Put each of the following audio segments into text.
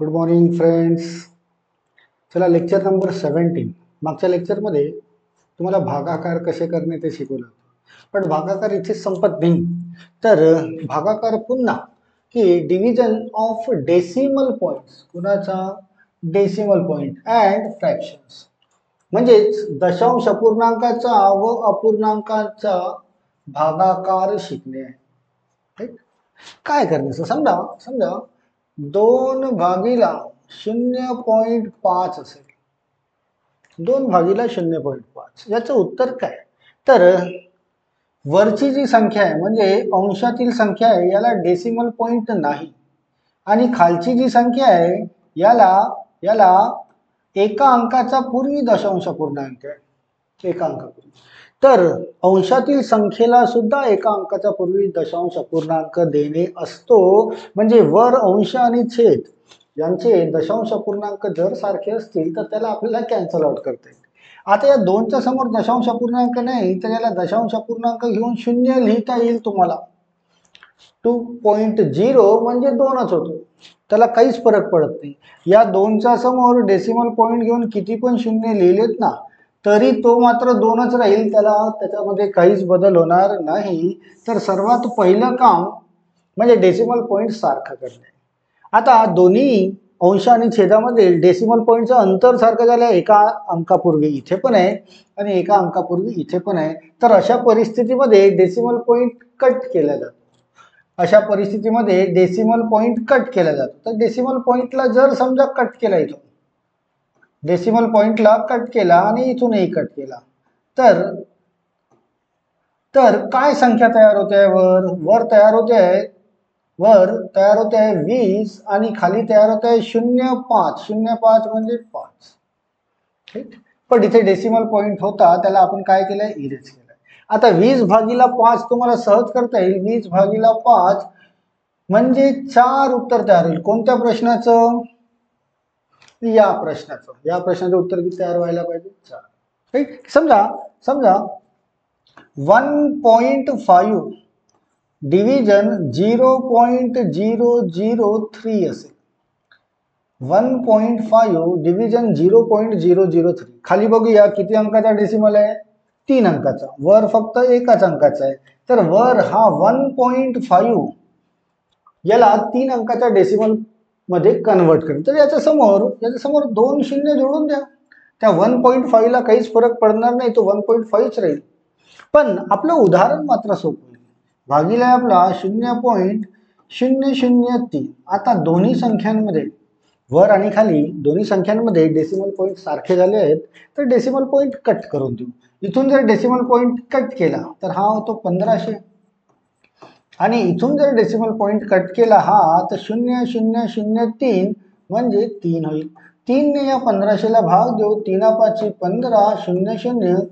Good morning friends. चला lecture number 17. मागच्या लेक्चरमध्ये तुम्हाला भागाकार कसे करणे ते शिकवलं, पण भागाकार इथे संपत नाही. तर भागाकार पुन्हा की डिव्हिजन ऑफ डेसिमल पॉईंट्स, कुणाचा डेसिमल पॉईंट अँड फ्रॅक्शन्स, म्हणजेच दशांश अपूर्णांकाचा व अपूर्णांकाचा भागाकार शिकणे आहे. ठीक? काय करायचं, समजा समजा 2 भागीला 0.5 असेल, 2 भागीला 0.5, याचं उत्तर काय? तर वरची जी संख्या आहे म्हणजे अंशातील संख्या आहे याला डेसिमल पॉइंट नाही, आणि खालची जी संख्या आहे याला याला एका अंकाचा पूर्वी दशांश पूर्णांक आहे, एका अंकापूर्वी. तर अंशातील संख्येला सुद्धा एका अंकाचा पूर्वी दशांश अपूर्णांक देणे असतो. म्हणजे वर अंश आणि छेद यांचे दशांश अपूर्णांक जर सारखे असतील तर त्याला आपल्याला कॅन्सल आउट करता येईल. आता या दोनच्या समोर दशांश अपूर्णांक नाही तर याला दशांश अपूर्णांक घेऊन 0 लिहिता येईल तुम्हाला. 2.0 म्हणजे 2च होतो, त्याला काहीच फरक पडत नाही. या 2च्या समोर डेसिमल पॉइंट घेऊन किती पण 0 लिहिलेत ना तरी तो मात्र 2च राहील, त्याच्यामध्ये काहीच बदल होणार नाही. तर सर्वात पहिलं काम म्हणजे डेसिमल पॉइंट सारखा करणे. आता दोन्ही अंश आणि छेदामध्ये डेसिमल पॉइंटचं अंतर सारखं झालं, एका अंकापूर्वी इथे पण आहे आणि एका अंकापूर्वी इथे पण आहे. तर अशा परिस्थितीमध्ये डेसिमल पॉइंट कट केला जातो. अशा परिस्थितीमध्ये डेसिमल पॉइंट कट केला जातो. तर डेसिमल पॉइंटला जर समजा कट केला, इथून डेसिमल पॉइंटला कट केला आणि इथूनही कट केला, तर तर काय संख्या तयार होते? वर तयार होते आहे 20 आणि खाली तयार होते आहे 0.5. 0.5 म्हणजे 5. ठीक. पण इथे डेसिमल पॉइंट होता त्याला आपण काय केलंय, इरेज केलंय. आता 20 भागीला 5 तुम्हाला सहज करता येईल. 20 भागीला 5 म्हणजे 4 उत्तर तयार होईल. कोणत्या प्रश्नाचं? या प्रश्नाचं उत्तर किती तयार व्हायला पाहिजे? 4. ठीक. समजा 1.5 डिव्हिजन 0.003 असेल. 1.5 डिव्हिजन 0.003. खाली बघूया किती अंकाचा डेसिमल आहे? 3 अंकाचा. वर फक्त एकाच अंकाचा आहे. तर वर हा 1.5 याला 3 अंकाच्या डेसिमल मध्ये कन्वर्ट करेल. तर याच्या समोर 2 शून्य जोडून द्या. त्या 1.5 ला काहीच फरक पडणार नाही, तो 1.5च राहील. पण आपलं उदाहरण मात्र सोपं आहे. भागीला आपला 0.003. आता दोन्ही संख्यांमध्ये वर आणि खाली दोन्ही संख्यांमध्ये डेसिमल पॉइंट सारखे झाले आहेत, तर डेसिमल पॉइंट कट करून देऊ. इथून जर डेसिमल पॉइंट कट केला तर हा होतो 1500, आणि इथून जर डेसिमल पॉइंट कट केला हा तर 0003 म्हणजे 3 होईल. 3 ने या 1500 ला भाग देऊ. 3 5 15, 00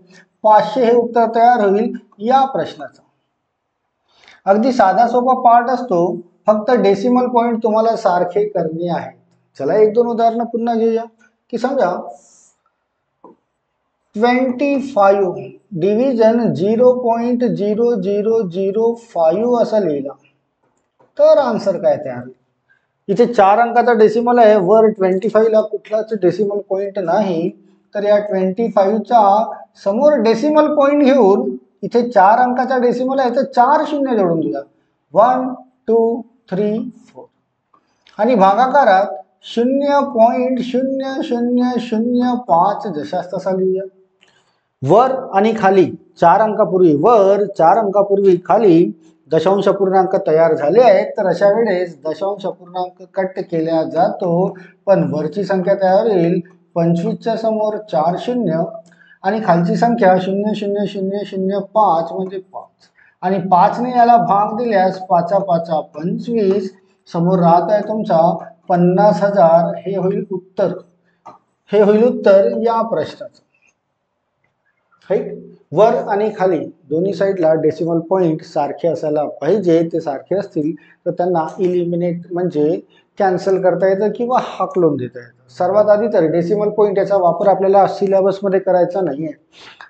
500 हे उत्तर तयार होईल या प्रश्नाचं. अगदी साधा सोपा पार्ट असतो, फक्त डेसिमल पॉइंट तुम्हाला सारखे करणे आहेत. चला 1-2 उदाहरणं पुन्हा घेऊया. की समजा 25 डिव्हिजन 0.0005 असं लिहिला तर आन्सर काय तयार होईल? इथे 4 अंकाचा डेसिमल आहे, वर 25 ला कुठलाच डेसिमल पॉइंट नाही. तर या 25च्या समोर डेसिमल पॉइंट घेऊन इथे 4 अंकाचा डेसिमल आहे तर 4 शून्य जोडून दिला. 1 2 3 4 आणि भागाकारात 0.0005 जशास तसा लिहूया. वर आणि खाली 4 अंकापूर्वी खाली दशांश अपूर्णांक तयार झाले आहेत. तर अशा वेळेस दशांश अपूर्णांक कट केला जातो, पण वरची संख्या तयार होईल 25च्या समोर 4 शून्य आणि खालची संख्या 0.0005 म्हणजे 5, आणि 5 ने याला भाग दिल्यास 5 5 25, समोर राहत आहे तुमचा 50,000. हे होईल उत्तर या प्रश्नाचं. वर आणि खाली दोन्ही साईडला डेसिमल पॉइंट सारखे असायला पाहिजे. ते सारखे असतील तर त्यांना इलिमिनेट म्हणजे कॅन्सल करता येतं किंवा हाकलून देता येतं. सर्वात आधी तर डेसिमल पॉइंट याचा वापर आपल्याला सिलेबसमध्ये करायचा नाही आहे.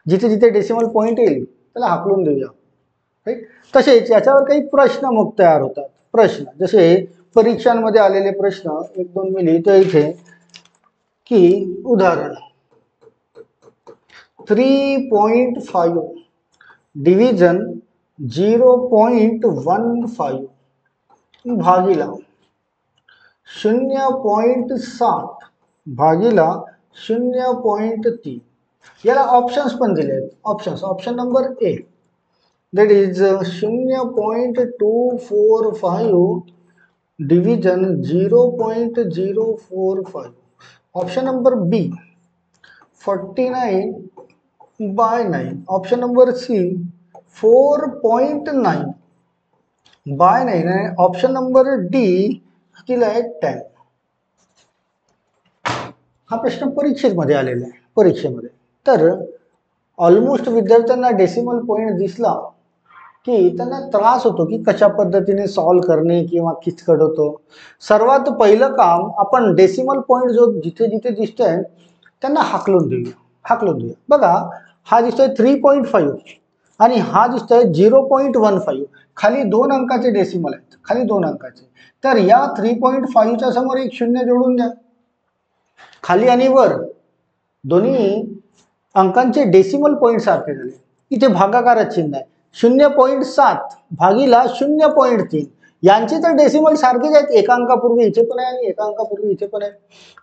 जिथे जिथे डेसिमल पॉइंट येईल त्याला हाकलून देऊया. तसेच याच्यावर काही प्रश्न मग तयार होतात. प्रश्न जसे परीक्षांमध्ये आलेले प्रश्न एक दोन मी लिहितो इथे की उदाहरण 3.5 डिव्हिजन 0.15 भागीला 0.7 भागीला 0.3 याला ऑप्शन्स पण दिले आहेत. Option number A that is 0.245 division 0.045. Option number B 49/9. Option number C 4.9/9 आणि ऑप्शन नंबर डी किती आहे 10. हा प्रश्न परीक्षेमध्ये आलेला आहे. परीक्षेमध्ये तर ऑलमोस्ट विद्यार्थ्यांना डेसिमल पॉईंट दिसला की त्यांना त्रास होतो की कशा पद्धतीने सॉल्व करणे किंवा किचकट होतो. सर्वात पहिलं काम आपण डेसिमल पॉईंट जो जिथे जिथे दिसतोय त्यांना हाकलून देऊया. बघा हा दिसतोय 3.5 आणि हा दिसतोय 0.15. खाली 2 अंकाचे डेसिमल आहेत, खाली 2 अंकाचे. तर या 3.5च्या समोर एक शून्य जोडून द्या. खाली आणि वर दोन्ही अंकांचे डेसिमल पॉईंट सारखे झाले. इथे भागाकाराचे चिन्ह आहे 0.7 भागीला 0.3. यांचे तर डेसिमल सारखेच आहेत. एका अंकापूर्वी इथे पण आहे आणि एका अंकापूर्वी इथे पण आहे.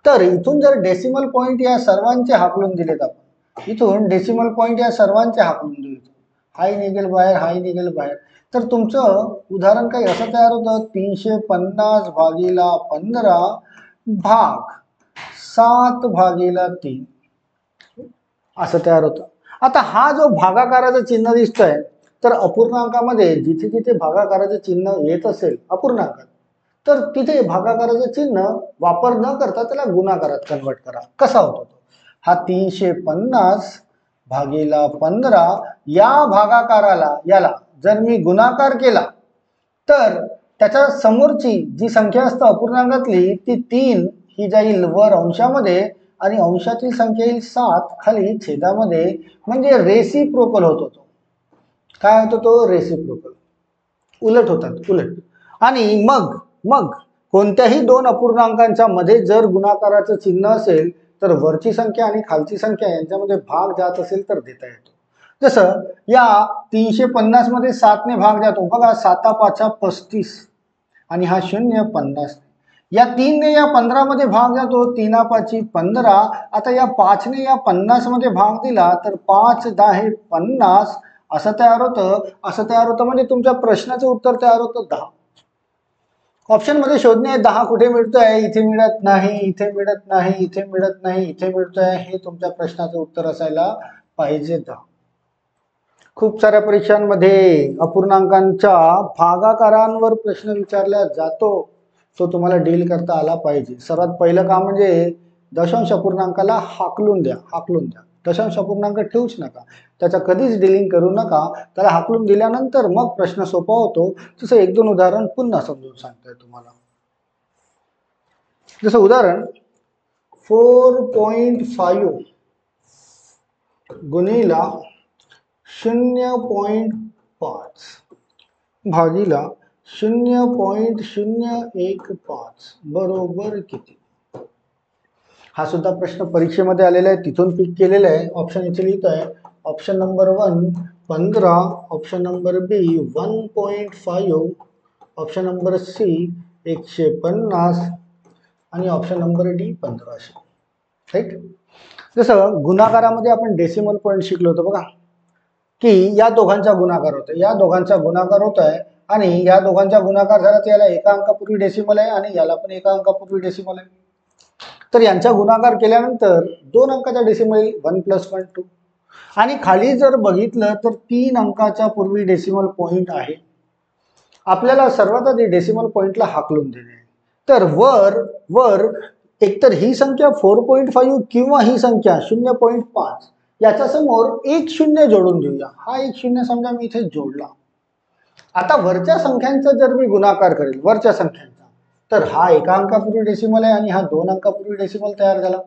तर इथून जर डेसिमल पॉईंट या सर्वांचे हाकलून दिलेत आपण, इथून डेसिमल पॉईंट या सर्वांचे हाकलून दिले, हाही निघेल बाहेर, हाही निघेल बाहेर. तर तुमचं उदाहरण काही असं तयार होतं 350 भागीला 15 भाग 7/3 असं तयार होतं. आता हा जो भागाकाराचं चिन्ह दिसतोय तर अपूर्णांकामध्ये जिथे जिथे भागाकाराचं चिन्ह येत असेल अपूर्णांकात तर तिथे भागाकाराचं चिन्ह वापर न करता त्याला गुणाकारात कन्वर्ट करा. कसा होतो तो? हा 350 भागीला 15 या भागाकाराला याला जर मी गुणाकार केला तर त्याच्या समोरची जी संख्या असते अपूर्णांकातली ती 3 ही जाईल वर अंशामध्ये आणि अंशातील संख्या येईल 7 खाली छेदामध्ये, म्हणजे रेसिप्रोकल होतो तो. काय होतो तो? रेसिप्रोकल. उलट होतात, उलट. आणि मग कोणत्याही 2 अपूर्णांकांच्या मध्ये जर गुणाकाराचं चिन्ह असेल तर वरची संख्या आणि खालची संख्या यांच्यामध्ये भाग जात असेल तर देता येतो. जसं या 350 मध्ये 7 ने भाग जातो बघा, 7×5 35 आणि हा 0 50. या 3 ने या 15 मध्ये भाग जातो, 3×5 15. आता या 5 ने या 50 मध्ये भाग दिला तर 5×10 50 असं तयार होतं. म्हणजे तुमच्या प्रश्नाचं उत्तर तयार होतं 10. ऑप्शन मध्ये शोधणे 10 कुठे मिळतोय, इथे मिळत नाही, इथे मिळत नाही, इथे मिळत नाही, इथे मिळतोय, हे तुमच्या प्रश्नाचं उत्तर असायला पाहिजे 10. खूप साऱ्या परीक्षांमध्ये अपूर्णांकांच्या भागाकारांवर प्रश्न विचारला जातो, तो तुम्हाला डील करता आला पाहिजे. सर्वात पहिलं काम म्हणजे दशांश अपूर्णांकाला हाकलून द्या. दशांश अपूर्णांक ठेवूच नका, त्याचा कधीच डिलिंग करू नका. त्याला हाकलून दिल्यानंतर मग प्रश्न सोपा होतो. तसं 1-2 उदाहरण पुन्हा समजून सांगतोय तुम्हाला. जसं उदाहरण 4.5 गुणिला 0.5 भागीला 0.015 बरोबर किती? हा सुद्धा प्रश्न परीक्षेमध्ये आलेला आहे, तिथून पिक केलेला आहे. ऑप्शन इथे लिहितोय. ऑप्शन नंबर 1 15, ऑप्शन नंबर बी 1.5, ऑप्शन नंबर सी 150 आणि ऑप्शन नंबर डी 1500. राईट. जसं गुणाकारामध्ये आपण डेसिमल पॉईंट शिकलो होतो बघा, की या दोघांचा गुणाकार होतोय, या दोघांचा गुणाकार होतोय आणि या दोघांचा गुणाकार झाला तर याला एका अंकापूर्वी डेसिमल आहे आणि याला पण एका अंकापूर्वी डेसिमल आहे. तर यांचा गुणाकार केल्यानंतर 2 अंकाचा डेसिमल 1 + 1 2 आणि खाली जर बघितलं तर 3 अंकाच्या पूर्वी डेसिमल पॉईंट आहे. आपल्याला सर्वात आधी डेसिमल पॉईंटला हाकलून देणे. तर वर एकतर ही संख्या 4.5 किंवा ही संख्या 0.5 याच्या समोर एक शून्य जोडून देऊया. हा एक शून्य समजा मी इथे जोडला. आता वरच्या संख्यांचा जर मी गुणाकार करेल वरच्या संख्यांचा तर हा एका अंकापूर्वी डेसिमल आहे आणि हा 2 अंकापूर्वी डेसिमल तयार झाला.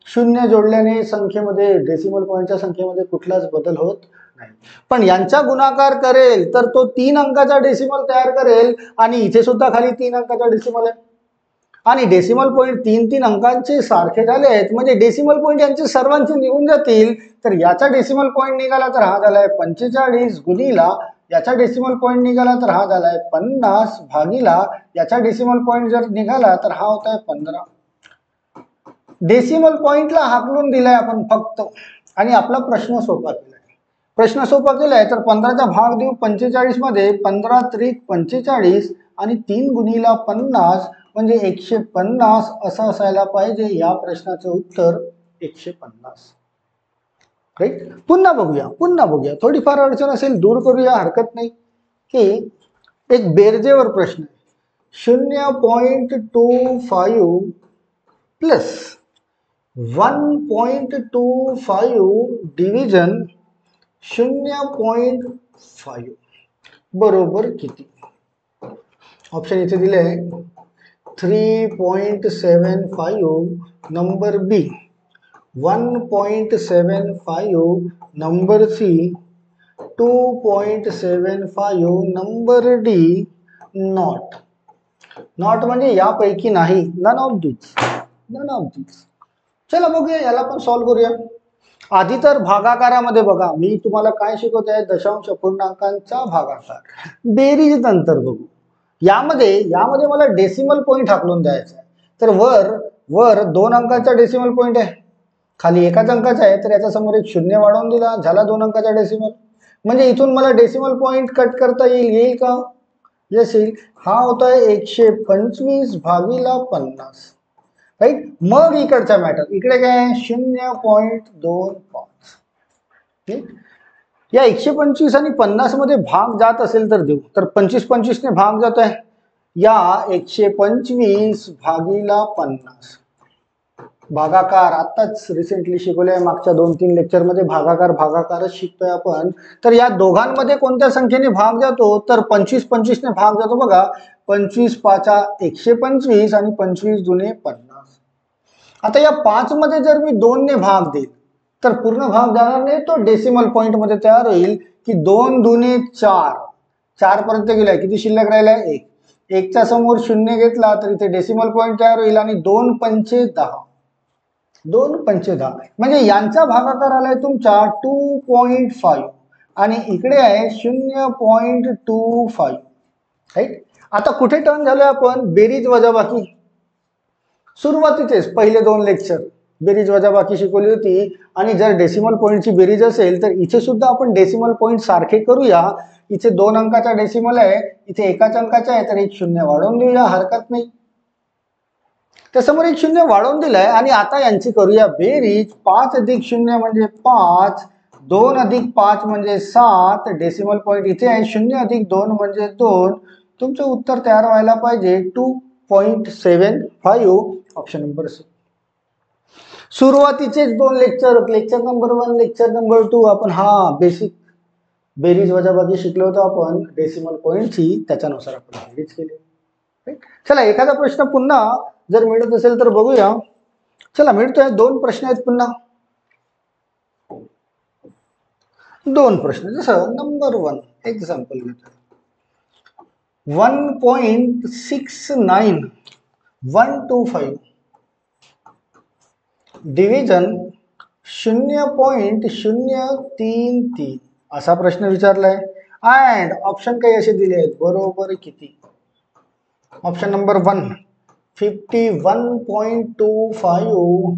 शून्य जोडल्याने संख्येमध्ये डेसिमल पॉईंटच्या संख्येमध्ये कुठलाच बदल होत नाही, पण यांचा गुणाकार करेल तर तो 3 अंकाचा डेसिमल तयार करेल आणि इथे सुद्धा खाली 3 अंकाचा डेसिमल आहे आणि डेसिमल पॉईंट 3-3 अंकांचे सारखे झाले आहेत म्हणजे डेसिमल पॉईंट यांचे सर्वांचे निघून जातील. तर याचा डेसिमल पॉईंट निघाला तर हा झालाय 45 गुणिला याचा डेसिमल पॉईंट निघाला तर हा झालाय 50 भागीला याचा डेसिमल पॉईंट जर निघाला तर हा होत आहे 15. डेसिमल पॉईंटला हाकलून दिलाय आपण फक्त आणि आपला प्रश्न सोपा केलाय. प्रश्न सोपा केलाय तर 15चा भाग देऊ 45 मध्ये 15 त्रिक 45 आणि 3 गुणिला 50 म्हणजे 150 असं असायला पाहिजे. या प्रश्नाचं उत्तर 150. राईट. पुन्हा बघूया थोडीफार अडचण असेल दूर करूया, हरकत नाही. की एक बेरजेवर प्रश्न आहे. 0.25 प्लस 1.25 डिव्हिजन 0.5 बरोबर किती? ऑप्शन इथे दिले आहे 3.75 number B, 1.75 number C, 2.75 number D, not म्हणजे यापैकी नाही, नन ऑफ दिस. चला बघूया, याला पण सॉल्व्ह करूया. आधी तर भागाकारामध्ये बघा, मी तुम्हाला काय शिकवत आहे, दशांश अपूर्णांकांचा भागाकार. बेरीज नंतर बघू. यामध्ये मला डेसिमल पॉईंट हाकलून द्यायचा आहे. तर वर 2 अंकाचा डेसिमल पॉईंट आहे, खाली 1 अंकाचा आहे, तर याच्या समोर एक 0 वाढवून दिला, झाला 2 अंकाचा डेसिमल. म्हणजे इथून मला डेसिमल पॉईंट कट करता येईल का? येस येईल. हा होता 125 भागीला 50. राईट. मग इकडचा मॅटर, इकडे काय 0.25. या 125 आणि 50 मध्ये भाग जात असेल तर देऊ. तर 25 ने भाग जात आहे, या 125 भागीला 50. भागाकार आताच रिसेंटली शिकवले, मागच्या 2-3 लेक्चर मध्ये भागाकारच शिकतोय आपण. तर या दोघांमध्ये कोणत्या संख्येने भाग जातो? तर 25 ने भाग जातो बघा. 25 पाचा 125 आणि 25 दुने 50. आता या 5 मध्ये जर मी 2 ने भाग देईल तर पूर्ण भाग जाणार नाही, तो डेसिमल पॉइंट मध्ये तयार होईल की 2 दुने 4 पर्यंत गेलाय, किती शिल्लक राहिलाय 1. 1 च्या समोर 0 घेतला तर इथे डेसिमल पॉइंट तयार होईल आणि 2 पंचे 10. म्हणजे यांचा भागाकार आलाय तुमचा 2.5 आणि इकडे आहे 0.25. राईट. आता कुठे टर्न झालोय आपण? बेरीज वजाबाकी. सुरुवातीचेच पहिले 2 लेक्चर बेरीज वजाबाकी शिकवली होती आणि जर डेसिमल पॉईंटची बेरीज असेल तर इथे सुद्धा आपण डेसिमल पॉईंट सारखे करूया. इथे 2 अंकाचा डेसिमल आहे, इथे 1 अंकाचा आहे, तर 1 0 वाढवून देऊया, हरकत नाही. त्यासमोर 1 0 वाढवून दिलाय आणि आता यांची करूया बेरीज. 5 अधिक 0 म्हणजे 5, 2 अधिक 5 म्हणजे 7, डेसिमल पॉईंट इथे आहे, 0 अधिक 2 म्हणजे 2. तुमचं उत्तर तयार व्हायला पाहिजे 2.75. Option number C. सुरुवातीचेच 2 लेक्चर नंबर 1, लेक्चर नंबर 2 आपण बेसिक बेरीज वजाबाकी शिकलो होतो आपण डेसिमल पॉईंटची, त्याच्यानुसार आपण बेरीज केली. चला एखादा प्रश्न पुन्हा जर मिळत असेल तर बघूया. चला मिळतोय, 2 प्रश्न आहेत पुन्हा. 2 प्रश्न, जसं नंबर 1 एक्झाम्पल घेतो. 1.69125 डिव्हिजन 0.033 असा प्रश्न विचारलाय अँड ऑप्शन काही असे दिले आहेत, बरोबर किती? Option number 1 51.25,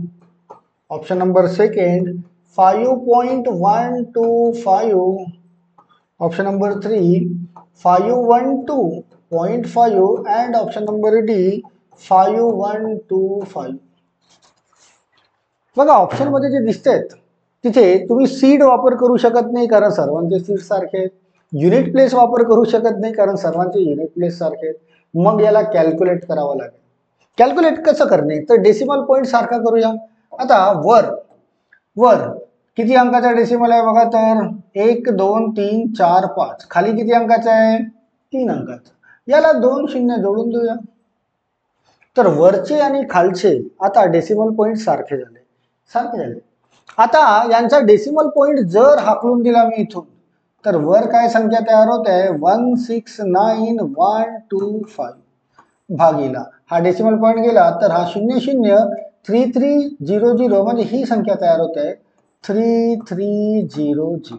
option number 2 5.125, option number 3 512.5 and option number D 5125. बघा ऑप्शन मध्ये जे दिसतात तिथे तुम्ही सीड वापर करू शकत नाही कारण सर्वांचे सीड सारखे आहेत. युनिट प्लेस वापर करू शकत नाही कारण सर्वांचे युनिट प्लेस सारखे आहेत. मग याला कॅल्क्युलेट करावं लागेल. कॅल्क्युलेट कसं करणे? तर डेसिमल पॉईंट सारखा करूया. आता वर किती अंकाचा डेसिमल आहे बघा, तर 1 2 3 4 5. खाली किती अंकाचा आहे? 3 अंकाचा. याला 2 शून्य जोडून देऊया. तर वरचे आणि खालचे आता डेसिमल पॉईंट सारखे झाले. आता यांचा डेसिमल पॉइंट जर हाकलून दिला मी इथून, तर वर काय संख्या तयार होत आहे 169125 भागीला हा डेसिमल पॉइंट गेला तर हा 003300 म्हणजे ही संख्या तयार होत आहे 3300.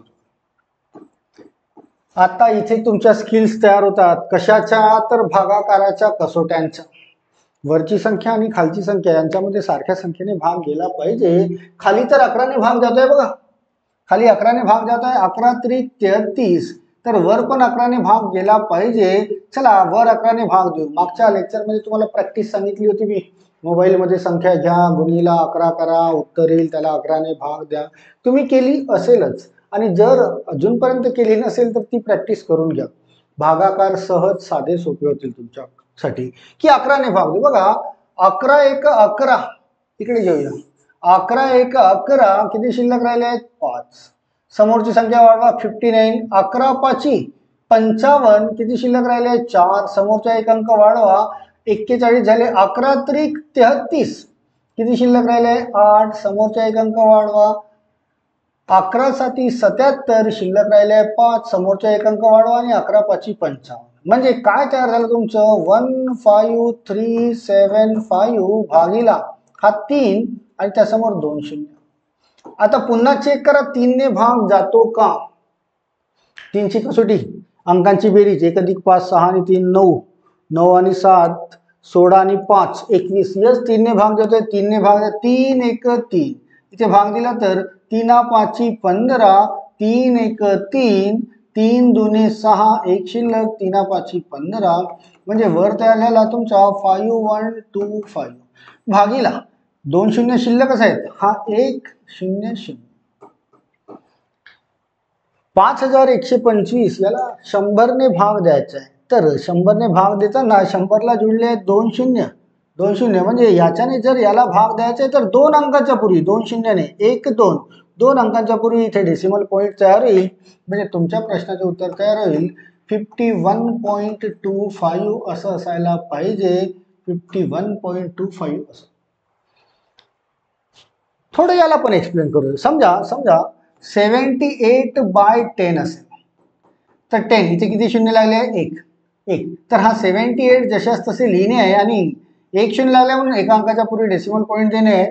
आता इथे तुमच्या स्किल्स तयार होतात कशाच्या, तर भागाकाराच्या कसोट्यांच्या. वरची संख्या आणि खालची संख्या यांच्यामध्ये सारख्या संख्येने भाग गेला पाहिजे. खाली तर 11ने भाग जातोय बघा, खाली 11ने भाग जात आहे 11 त्रिक 33, तर वर पण 11ने भाग गेला पाहिजे. चला वर 11ने भाग देऊ. मागच्या लेक्चरमध्ये तुम्हाला प्रॅक्टिस सांगितली होती मी, मोबाईलमध्ये संख्या घ्या, गुणीला 11 करा, उत्तर येईल त्याला 11ने भाग द्या. तुम्ही केली असेलच, आणि जर अजूनपर्यंत केली नसेल तर ती प्रॅक्टिस करून घ्या. भागाकार सहज साधे सोपे होतील तुमच्यासाठी. की 11ने भाग देऊ. बघा 11 एक 11, इकडे घेऊया. 11 एक 11, किती शिल्लक राहिले आहेत 5. समोरची संख्या वाढवा 59. 11 पाची 55, किती शिल्लक राहिले आहेत 4. समोरचा एक अंक वाढवा 41 झाले. 11 त्रिक 33, किती शिल्लक राहिले 8. समोरचा एक अंक वाढवा 11 साती 77, शिल्लक राहिले 5. समोरचा एक अंक वाढवा आणि 11 पाची 55. म्हणजे काय तयार झालं तुमचं 15375 भागीला हा 3 आणि त्यासमोर 2 शून्य. आता पुन्हा चेक करा 3 ने भाग जातो का. 3 ची कसोटी अंकांची बेरीज 1 अधिक 5 6 आणि 3 9, 9 आणि 7 16 आणि 5 21. यस 3 ने भाग जातोय. 3 ने भाग 3 1 3, इथे भाग दिला तर 3 पाची 15, 3 1 3, 3 दुने 6, एक शिल्लक 3 पाची 15. म्हणजे वर तयार झाला तुमचा 5125 भागीला 2 शून्य शिल्लकच आहेत हा 1 0 0. 5125 याला 100 ने भाग द्यायचा आहे. तर 100 ने भाग देताना 100 ला जुळले आहेत 2 शून्य 2 शून्य. म्हणजे याच्याने जर याला भाग द्यायचा आहे तर 2 अंकाच्या पूर्वी 2 शून्याने 1 2 2 अंकांच्या पूर्वी इथे डेसिमल पॉइंट तयार होईल. म्हणजे तुमच्या प्रश्नाचे उत्तर तयार होईल 51.25 असं असायला पाहिजे. 51.25 असं. थोडं याला पण एक्सप्लेन करू. समजा 78/10 असेल तर 10 इथे किती शून्य लागले आहे 1. तर हा 78 जशास तसे लिहिणे आहे आणि 1 शून्य लागले म्हणून एका अंकाच्या पूर्वी डेसिमल पॉइंट देणे आहे.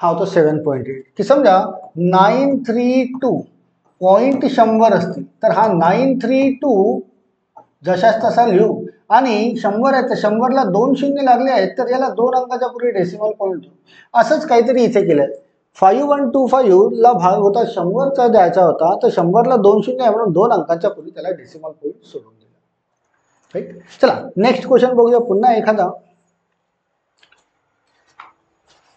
हा होतो 7.8. की समजा 932.100 असतील तर हा 932 जशास तसा लिहू आणि 100 आहे तर 100 ला 2 शून्य लागले आहेत तर याला 2 अंकाच्या पूर्वी डेसिमल पॉइंट देऊ. असंच काहीतरी इथे केलंय. 5125 ला भाग होता 100चा द्यायचा होता तर 100 ला 2 शून्य आहे म्हणून 2 अंकाच्या पूर्वी त्याला डेसिमल पॉइंट सोडून दिला. राईट. चला नेक्स्ट क्वेश्चन बघूया. पुन्हा एखादा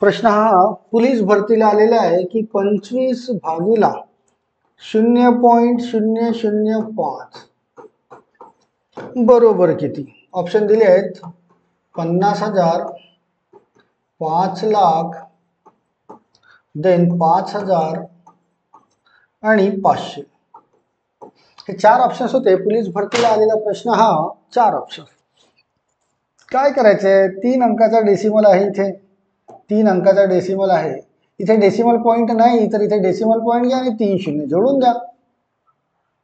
प्रश्न हा पोलीस भरतीला आलेला आहे की 25 भागीला 0.005 बरोबर किती. ऑप्शन दिले आहेत 50,000, 5 लाख, देन 5,000 आणि 500. हे 4 ऑप्शन्स होते. पोलीस भरतीला आलेला प्रश्न हा 4 ऑप्शन. काय करायचंय 3 अंकाचा डेसिमल आहे. इथे 3 अंकाचा डेसिमल आहे. इथे डेसिमल पॉइंट नाही तर इथे डेसिमल पॉइंट घ्या आणि 3 शून्य जोडून द्या.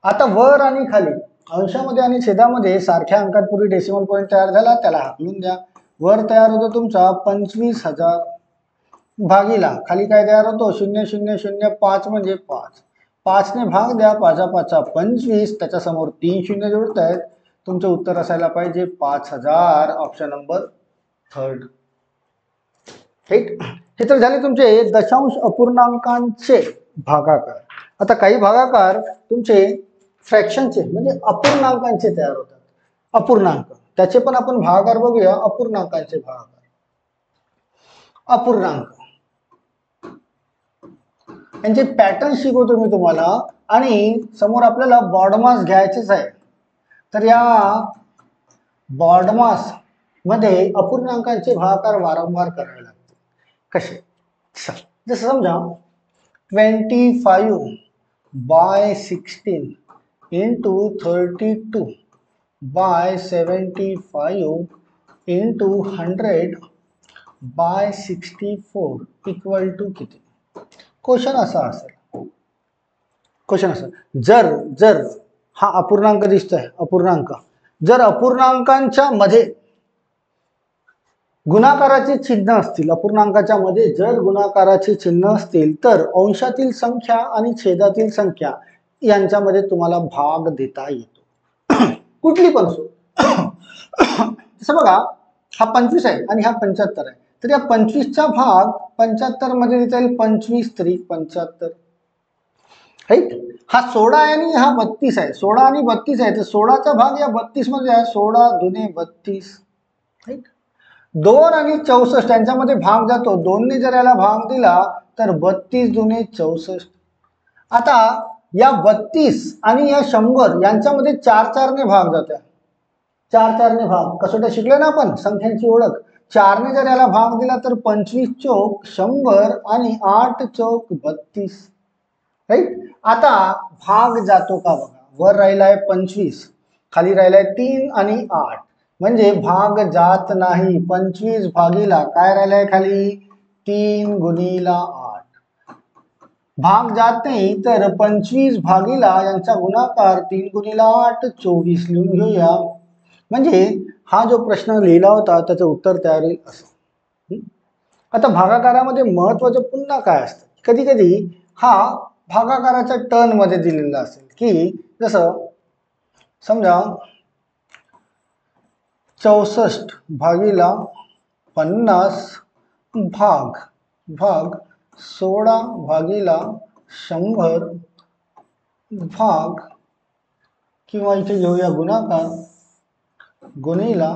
आता वर आणि खाली अंशामध्ये आणि छेदामध्ये सारख्या अंकांपूर्वी डेसिमल पॉइंट तयार झाला त्याला हाकलून द्या. वर तयार होतो तुमचा 25,000 भागीला खाली काय तयार होतो 0005 म्हणजे 5. 5 ने भाग द्या 5 5 25, त्याच्यासमोर 3 शून्य जोडत आहेत. तुमचं उत्तर असायला पाहिजे 5000. Option number 3. राईट. हे तर झाले तुमचे दशांश अपूर्णांकांचे भागाकार. आता काही भागाकार तुमचे फ्रॅक्शनचे म्हणजे अपूर्णांकांचे तयार होतात. अपूर्णांक त्याचे पण आपण भागाकार बघूया. अपूर्णांकांचे भागाकार. अपूर्णांक यांचे पॅटर्न शिकवतो मी तुम्हाला आणि समोर आपल्याला बॉडमास घ्यायचेच आहे. तर या बॉडमास मध्ये अपूर्णांकांचे भागाकार वारंवार करावे लागते. कसे. जसं समजा 25/16 into 32/75 into 100/64 इक्वल टू किती. क्वेश्चन असा असेल, क्वेश्चन असा, जर जर हा अपूर्णांक दिसतोय, अपूर्णांक, जर अपूर्णांकांच्या मध्ये गुणाकाराचे चिन्ह असतील, अपूर्णांकाच्या मध्ये जर गुणाकाराचे चिन्ह असतील तर अंशातील संख्या आणि छेदातील संख्या यांच्यामध्ये तुम्हाला भाग देता येतो. कुठली पण असो. जसं बघा, हा 25 आहे आणि हा 75 आहे, तर या 25चा भाग 75 मध्ये देता येईल. 25 त्रिक 75, राईट. हा 16 आहे आणि हा 32 आहे, 16 आणि 32 आहे, तर 16चा भाग या 32 मध्ये आहे, 16 दुने 32, राईट. 2 आणि 64 यांच्यामध्ये भाग जातो, 2 ने जर याला भाग दिला तर 32 दुने 64. आता या 32 आणि या 100 यांच्यामध्ये 4 ने भाग जातात, 4 ने भाग. कसोट्या शिकले ना आपण संख्यांची ओळख. 4 ने जर याला भाग दिला तर 25 चौक 100 आणि 8 चौक 32, राईट. आता भाग जातो का बघा, वर राहिलाय 25, खाली राहिलाय 3 आणि 8, म्हणजे भाग जात नाही. 25 भागीला काय राहिलाय खाली, 3 गुणीला 8, भाग जात नाही. तर 25 भागीला यांचा गुणाकार 3 गुणीला 8 24 लिहून घेऊया. म्हणजे हा जो प्रश्न लिहिला होता त्याचं उत्तर तयार होईल असं. आता भागाकारामध्ये महत्वाचं पुन्हा काय असतं, कधी कधी हा भागाकाराच्या टर्न मध्ये दिलेला असेल, की जसं समजा 64 भागीला 50 भाग भाग 16 भागीला 100 भाग, किंवा इथे घेऊया गुणाकार, गुणीला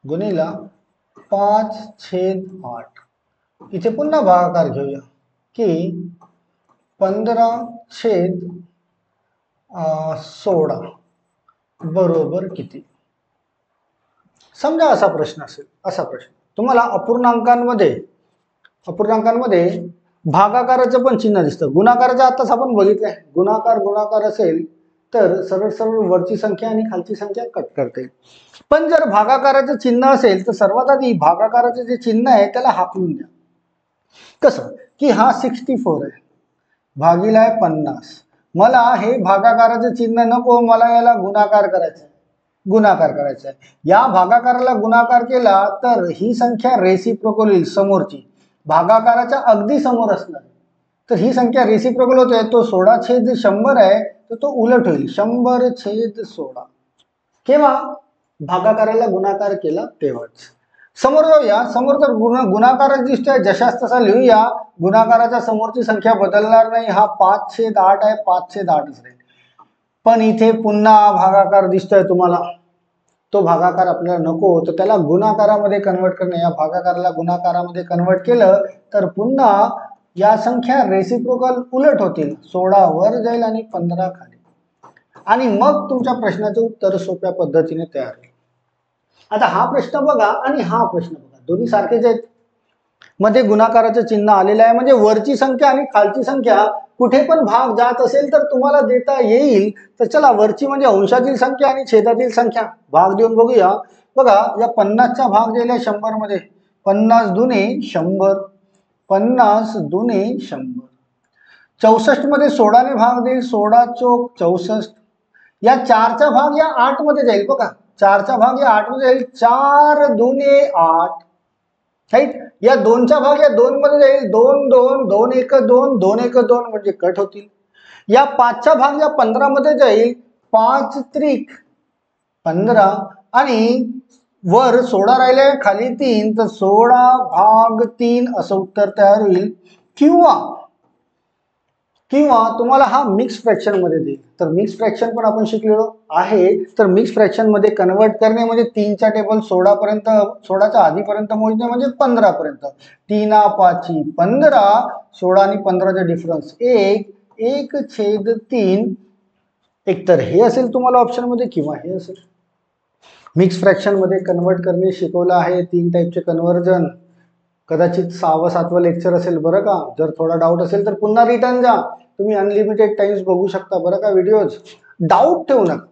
गुणीला 5/8. इथे पुन्हा भागाकार घेऊया की 15/16 बरोबर किती. समजा असा प्रश्न असेल, असा प्रश्न तुम्हाला अपूर्णांकांमध्ये भागाकाराचं पण चिन्ह दिसतं, गुणाकाराचं आताच आपण बघितलंय. गुणाकार गुणाकार असेल तर सरळ सरळ वरची संख्या आणि खालची संख्या कट करते. पण जर भागाकाराचं चिन्ह असेल तर सर्वात आधी भागाकाराचं जे चिन्ह आहे त्याला हाकलून द्या. कसं की हा 64 आहे, भागीला आहे 50, मला हे भागाकाराचं चिन्ह नको, मला याला गुणाकार करायचा आहे, गुणाकार करायचा आहे. या भागाकाराला गुणाकार केला तर ही संख्या रेसिप्रोकल होईल, समोरची भागाकाराच्या अगदी समोर असणार, तर ही संख्या रेसिप्रोकल होते. तो 16/100 आहे, तर तो उलट होईल 100/16. केव्हा, भागाकाराला गुणाकार केला तेव्हाच. समोर जाऊया, समोर तर गुणाकार दिसतोय, जशास तसा लिहूया. गुणाकाराच्या समोरची संख्या बदलणार नाही, हा 5/8 आहे, 5/8च राहील. पण इथे पुन्हा भागाकार दिसतोय तुम्हाला, तो भागाकार आपल्याला नको, तर त्याला गुणाकारामध्ये कन्वर्ट करणे. या भागाकाराला गुणाकारामध्ये कन्वर्ट केलं तर पुन्हा या संख्या रेसिप्रोकल उलट होतील, 16 वर जाईल आणि 15 खाली, आणि मग तुमच्या प्रश्नाचं उत्तर सोप्या पद्धतीने तयार होईल. आता हा प्रश्न बघा आणि हा प्रश्न बघा, दोन्ही सारखेच आहेत. मध्ये गुणाकाराचं चिन्ह आलेलं आहे, म्हणजे वरची संख्या आणि खालची संख्या कुठे पण भाग जात असेल तर तुम्हाला देता येईल. तर चला, वरची म्हणजे अंशातील संख्या आणि छेदातील संख्या भाग देऊन बघूया. बघा, या 50चा भाग दिलाय 100 मध्ये, 50 दुने 100, 50 दुने 100. 64 मध्ये 16 ने भाग देईल, 16 चौक 64. या 4चा भाग या 8 मध्ये जाईल, बघा 4चा भाग या 8 मध्ये जाईल, 4 दुने 8, राईट. या 2चा भाग या 2 मध्ये जाईल, 2 2 2 1 2 2 1 2 म्हणजे कट होतील. या 5चा भाग या 15 मध्ये जाईल, 5 त्रिक 15, आणि वर 16 राहिले, खाली 3, तर 16 भाग 3 असं उत्तर तयार होईल. किंवा तुम्हाला हा मिक्स फ्रॅक्शन मध्ये देईल, तर मिक्स फ्रॅक्शन पण आपण शिकलेलो आहे. तर मिक्स फ्रॅक्शन मध्ये कन्वर्ट करणे म्हणजे 3च्या टेबल 16 पर्यंत, 16च्या आधीपर्यंत मोजणे म्हणजे 15 पर्यंत. 3 5 15, 16 आणि 15चा डिफरन्स 1, 1/3. एकतर हे असेल तुम्हाला ऑप्शन मध्ये किंवा हे असेल. मिक्स फ्रॅक्शन मध्ये कन्वर्ट करणे शिकवलं आहे, 3 टाईपचे कन्व्हर्जन. कदाचित 6व 7व लेक्चर असेल बरं का. जर थोडा डाऊट असेल तर पुन्हा रिटर्न जा, तुम्ही अनलिमिटेड टाइम्स बघू शकता बरं का व्हिडिओज. डाऊट ठेवू नका.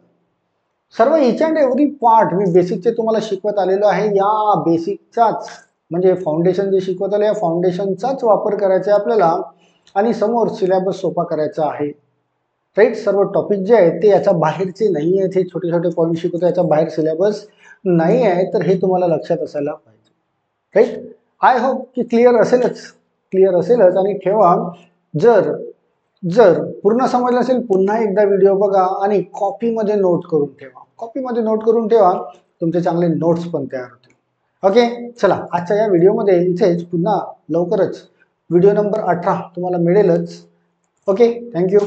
सर्व इच अँड एव्हरी पार्ट मी बेसिकचे तुम्हाला शिकवत आलेलो आहे. या बेसिकचाच म्हणजे फाउंडेशन जे शिकवत आले या फाउंडेशनचाच वापर करायचा आहे आपल्याला. आणि समोर सिलेबस सोपा करायचा आहे. राईट, सर्व टॉपिक जे आहेत ते याच्या बाहेरचे नाही आहेत, हे छोटे छोटे पॉईंट शिकवतो, याच्या बाहेर सिलेबस नाही आहे, तर हे तुम्हाला लक्षात असायला पाहिजे. राईट, आय होप की क्लिअर असेलच. आणि ठेवा, जर जर पूर्ण समजलं असेल पुन्हा एकदा व्हिडिओ बघा आणि कॉपीमध्ये नोट करून ठेवा, तुमचे चांगले नोट्स पण तयार होतील. ओके, चला आजच्या या व्हिडिओमध्ये इथेच, पुन्हा लवकरच व्हिडिओ नंबर 18 तुम्हाला मिळेलच. Okay, thank you.